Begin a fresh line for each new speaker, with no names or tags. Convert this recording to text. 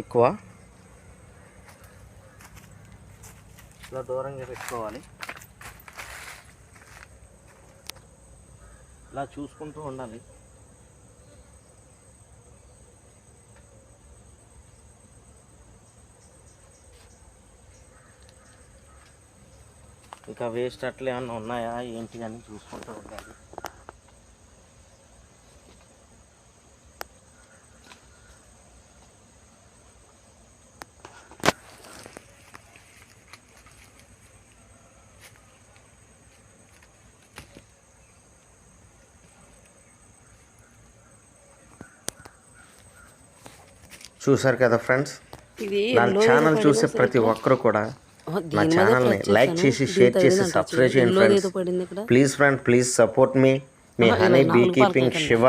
ఎక్కువ ఇలా దూరంగా పెట్టుకోవాలి. ఇలా చూసుకుంటూ ఉండాలి. ఇంకా వేస్ట్ అట్లా ఏమన్నా ఉన్నాయా ఏంటి అని చూసుకుంటూ ఉండాలి. చూసారు కదా ఫ్రెండ్స్, నా ఛానల్ చూసే ప్రతి ఒక్కరు కూడా నా ఛానల్ని లైక్ చేసి షేర్ చేసి సబ్స్క్రైబ్ చేయండి friends. Please friend, please support me honey bee keeping Shiva.